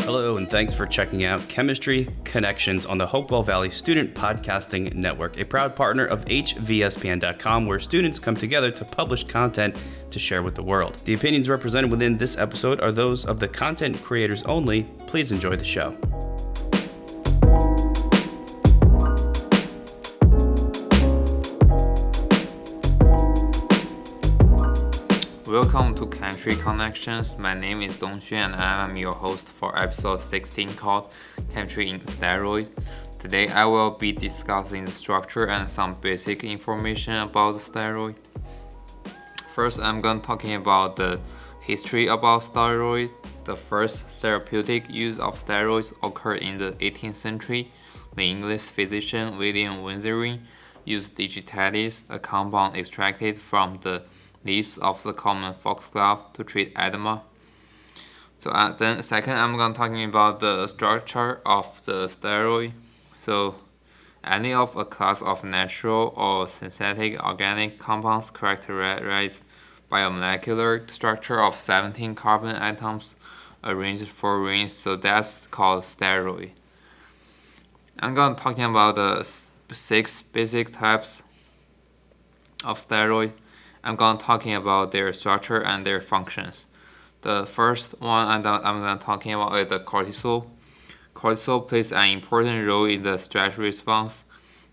Hello, and thanks for checking out Chemistry Connections on the Hopewell Valley Student Podcasting Network, a proud partner of hvspn.com, where students come together to publish content to share with the world. The opinions represented within this episode are those of the content creators only. Please enjoy the show. Welcome to Chemistry Connections. My name is Dongxuan and I am your host for episode 16 called Chemistry in Steroids. Today I will be discussing the structure and some basic information about the steroid. First, I'm going to talking about the history about steroids. The first therapeutic use of steroids occurred in the 18th century when English physician William Withering used digitalis, a compound extracted from the leaves of the common foxglove, to treat edema. So then second, I'm going to talking about the structure of the steroid. So any of a class of natural or synthetic organic compounds characterized by a molecular structure of 17 carbon atoms arranged for rings, so that's called steroid. I'm going to talking about the 6 basic types of steroid. I'm going to talking about their structure and their functions. The first one I'm going to talking about is the cortisol. Cortisol plays an important role in the stress response.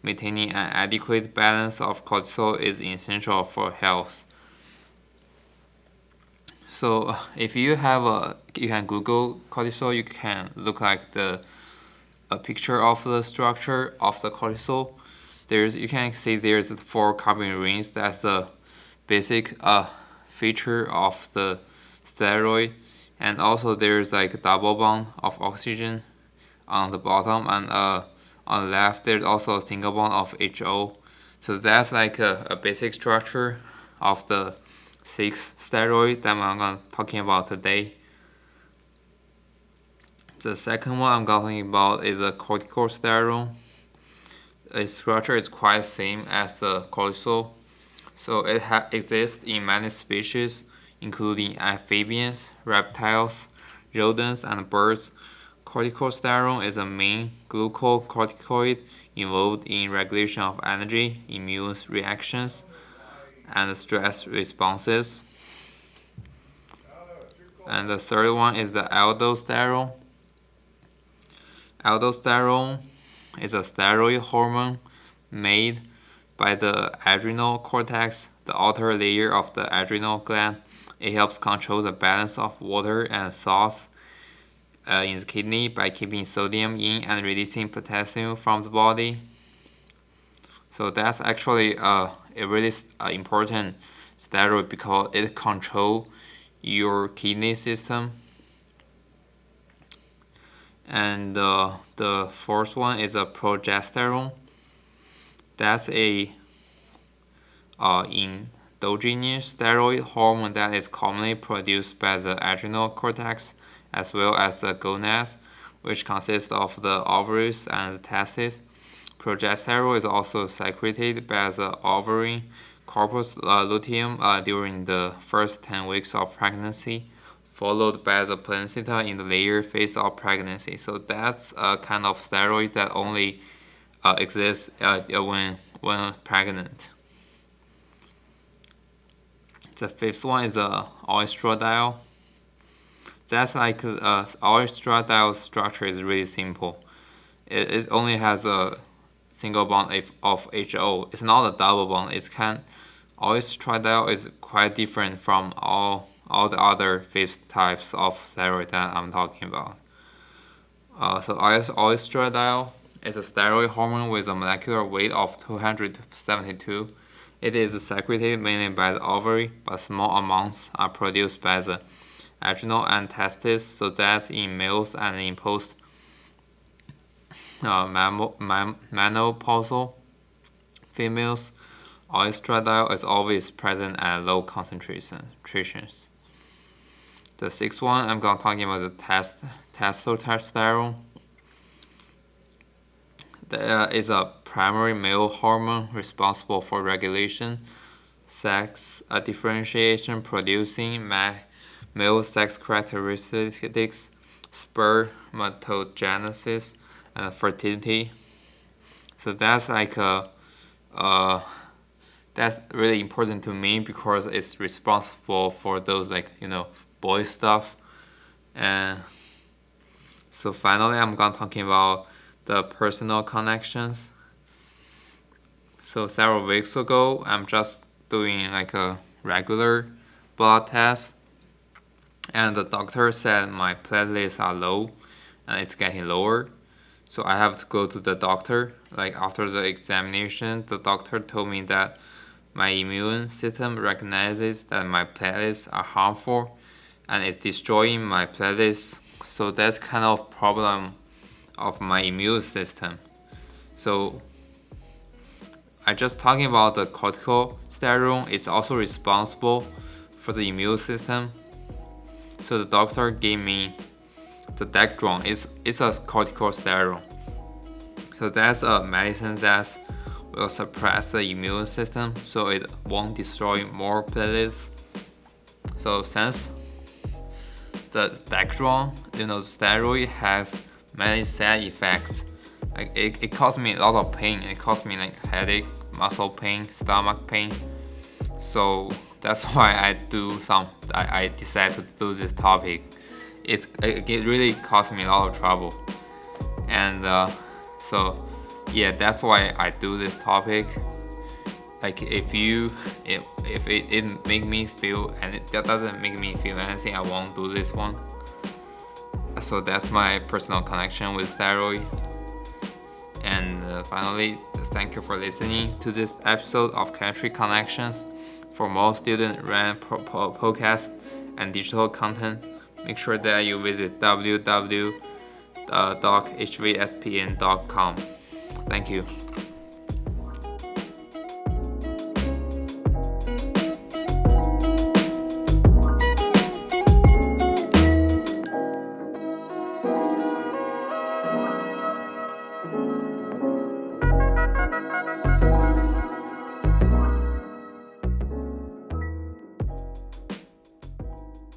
Maintaining an adequate balance of cortisol is essential for health. So if you can Google cortisol, you can look like a picture of the structure of the cortisol. You can see there's 4 carbon rings. That's the basic feature of the steroid, and also there's like a double bond of oxygen on the bottom, and on the left there's also a single bond of HO. So that's like a basic structure of the 6 steroid that I'm going to talking about today. The second one I'm talking about is the corticosterone. Its structure is quite same as the cortisol. So it exists in many species, including amphibians, reptiles, rodents, and birds. Corticosterone is a main glucocorticoid involved in regulation of energy, immune reactions, and stress responses. And the third one is the aldosterone. Aldosterone is a steroid hormone made by the adrenal cortex, the outer layer of the adrenal gland. It helps control the balance of water and salts in the kidney by keeping sodium in and releasing potassium from the body. So that's actually a really important steroid because it controls your kidney system. And the fourth one is a progesterone. That's a endogenous steroid hormone that is commonly produced by the adrenal cortex as well as the gonads, which consist of the ovaries and the testes. Progesterone is also secreted by the ovarian corpus luteum during the first 10 weeks of pregnancy, followed by the placenta in the later phase of pregnancy. So that's a kind of steroid that only exists when pregnant. The fifth one is estradiol. That's like estradiol structure is really simple. It only has a single bond of HO. It's not a double bond. Estradiol is quite different from all the other 5 types of steroid that I'm talking about. So estradiol is a steroid hormone with a molecular weight of 272. It is secreted mainly by the ovary, but small amounts are produced by the adrenal and testes, so that in males and in post menopausal females, estradiol is always present at low concentrations. The 6th one I'm going to talk about is testosterone. There is a primary male hormone responsible for regulation, sex differentiation, producing male sex characteristics, spermatogenesis, and fertility. So that's that's really important to me because it's responsible for those boy stuff. And so finally, I'm gonna talking about the personal connections. So several weeks ago, I'm just doing a regular blood test, and the doctor said my platelets are low, and it's getting lower. So I have to go to the doctor. After the examination, the doctor told me that my immune system recognizes that my platelets are harmful, and it's destroying my platelets. So that's kind of problem of my immune system. So I just talking about the corticosterone is also responsible for the immune system. So the doctor gave me the dongxuan. It's a corticosterone. So that's a medicine that will suppress the immune system so it won't destroy more platelets. So since the dongxuan, steroid has many side effects. It caused me a lot of pain. It caused me headache, muscle pain, stomach pain. So that's why I decided to do this topic. It really caused me a lot of trouble. And so yeah, that's why I do this topic. If it make me feel and it doesn't make me feel anything, I won't do this one. So that's my personal connection with steroid. And finally, thank you for listening to this episode of Chemistry Connections. For more student-run podcasts and digital content, make sure that you visit www.hvspn.com. Thank you.